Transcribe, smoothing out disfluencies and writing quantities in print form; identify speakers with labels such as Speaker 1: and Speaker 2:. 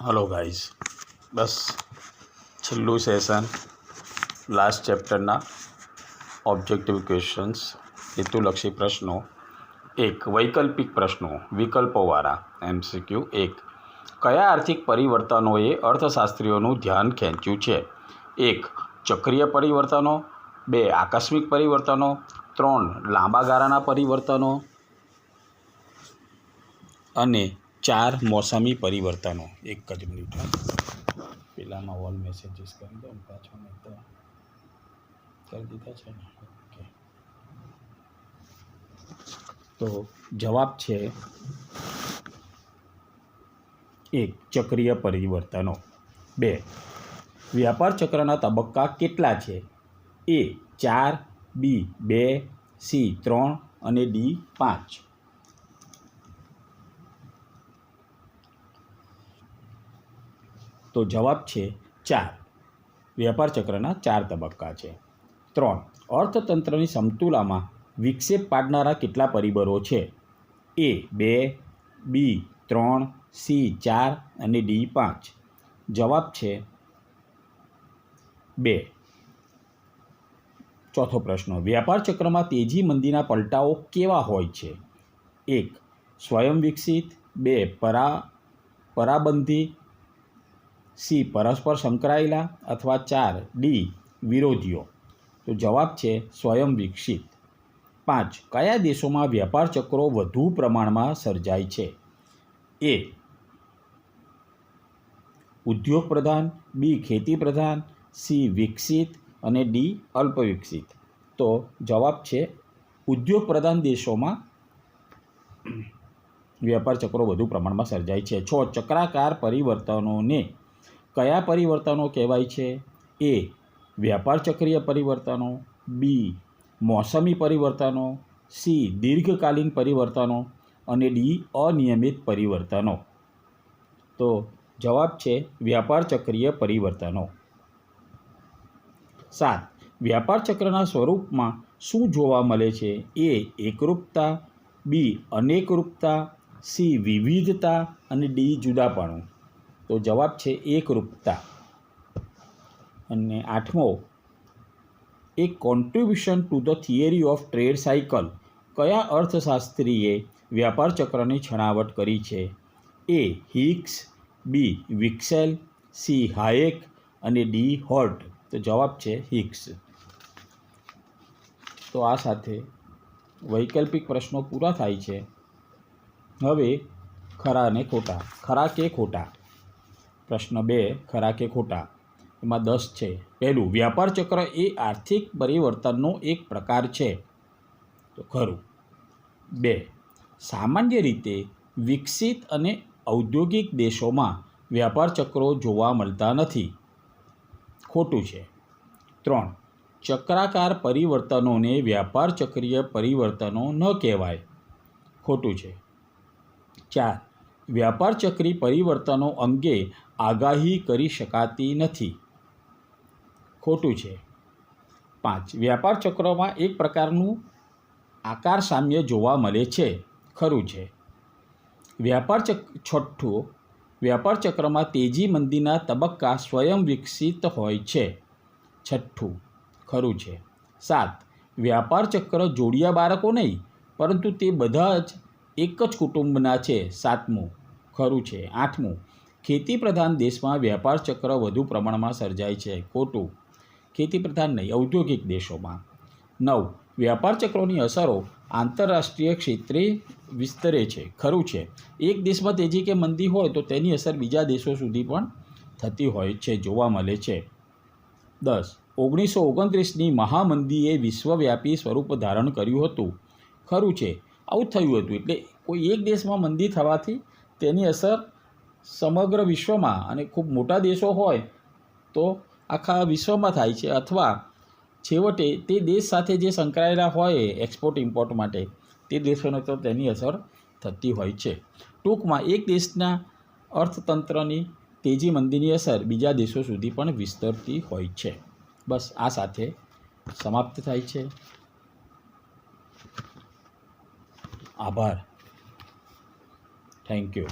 Speaker 1: Hello guys, बस छेल्लू session last चैप्टरना objective questions हेतुलक्षी प्रश्नों एक वैकल्पिक प्रश्नों विकल्पोवाळा MCQ एक कया आर्थिक परिवर्तनोए अर्थशास्त्रीओनुं ध्यान खेंच्युं छे। एक चक्रीय परिवर्तनों, बे आकस्मिक परिवर्तनों, त्रण लांबा गाळाना परिवर्तनों अने चार मौसमी परिवर्तनों। एक ज मिनिट पेला में ऑल मेसेजेस कर दो पाछो नहीं तो कर दीधा छे ने। ओके, तो जवाब छे एक चक्रीय परिवर्तनों। बे व्यापार चक्रना तबक्का केटला छे। ए 4, बी 2, सी 3 अने डी 5। तो जवाब छे 4। व्यापार चक्रना 4 तबक्का छे। 3 अर्थतंत्रनी समतुलामां विक्षेप पाडनारा केटला परिबळो छे। ए 2, बी 3, सी 4 अने डी 5। जवाब छे 2। चौथो प्रश्न व्यापार चक्रमां तेजी मंदीना पलटाओ केवा होय छे। एक स्वयं विकसित, 2 पराबंधी, सी परस्पर संकळायेला अथवा 4 डी विरोधीओ। तो जवाब छे स्वयं विकसित। 5 कया देशों व्यापार चक्रो वधु प्रमाणमां सर्जाय छे। ए उद्योग प्रधान, बी खेती प्रधान, सी विकसित अने डी अल्प विकसित। तो जवाब छे उद्योग प्रधान देशों में व्यापार चक्रो वधु प्रमाणमां सर्जाय छे। 6 चक्राकार परिवर्तनों ने कया परिवर्तनों कहेवाय छे। ए व्यापार चक्रीय परिवर्तनों, बी मौसमी परिवर्तनों, सी दीर्घकालीन परिवर्तनों अने डी अनियमित परिवर्तनों। तो जवाब छे व्यापार चक्रीय परिवर्तनों। 7 व्यापार चक्रना स्वरूपमां शुं जोवा मळे छे। ए एकरूपता, बी अनेकरूपता, सी विविधता अने डी जुदापणुं। तो जवाब छे एकरूपता। अने 8मो एक contribution to the theory of trade cycle कया अर्थशास्त्रीए व्यापार चक्रनी छणावट करी छे। ए हिक्स, बी विक्सेल, सी हायेक अने डी हॉर्ट। तो जवाब छे हिक्स। तो आ साथे वैकल्पिक प्रश्नों पूरा थाय छे। हवे खरा ने खोटा। खरा के खोटा। प्रश्न 2 खरा के खोटा एमां 10 छे। पहलू व्यापार चक्र ए आर्थिक परिवर्तननो एक प्रकार छे। तो खरुं। 2 सामान्य रीते विकसित अने औद्योगिक देशों व्यापार चक्रो जोवा मळता नथी। खोटुं छे। 3 चक्राकार परिवर्तनों ने व्यापार चक्रीय परिवर्तनों न कहेवाय। खोटुं छे। 4 व्यापार चक्री परिवर्तनों अंगे आगाही करी शकाती नथी। खोटुं छे। 5 व्यापार चक्र में एक प्रकारनुं आकार साम्य जोवा मळे छे। खरुं छे। छठ्ठुं व्यापार चक्र में तेजी मंदीना तबक्का स्वयं विकसित होय छे। छठ्ठुं खरुं छे। 7 व्यापार चक्र जोड़िया बाळको नहीं परंतु ते बधा ज एक ज कुटुंबना छे। 7मुं खरुं छे। 8मुं खेती प्रधान देश में व्यापार चक्र वधु प्रमाण में सर्जाय छे। खोटुं। खेती प्रधान नहीं औद्योगिक देशों में। 9 व्यापार चक्रों असरों आंतरराष्ट्रीय क्षेत्रे विस्तरे छे। खरुं छे। एक देश में तेजी के मंदी होय तो तेनी असर बीजा देशों सुधी पण थती होय छे, जोवा मळे छे। 10 1929 महामंदीए विश्वव्यापी स्वरूप धारण कर्युं हतुं। खरुं छे। आવું થયું હતું એટલે કોઈ એક દેશમાં મંદી થવાથી તેની અસર સમગ્ર વિશ્વમાં અને ખૂબ મોટા દેશો હોય તો આખા વિશ્વમાં થાય છે, અથવા છેવટે તે દેશ સાથે જે સંકળાયેલા હોય એક્સપોર્ટ ઇમ્પોર્ટ માટે તે દેશોને તો તેની અસર થતી હોય છે। ટૂંકમાં એક દેશના અર્થતંત્રની તેજી મંદીની અસર બીજા દેશો સુધી પણ વિસ્તરતી હોય છે। બસ આ સાથે સમાપ્ત થાય છે। આભાર. Thank you.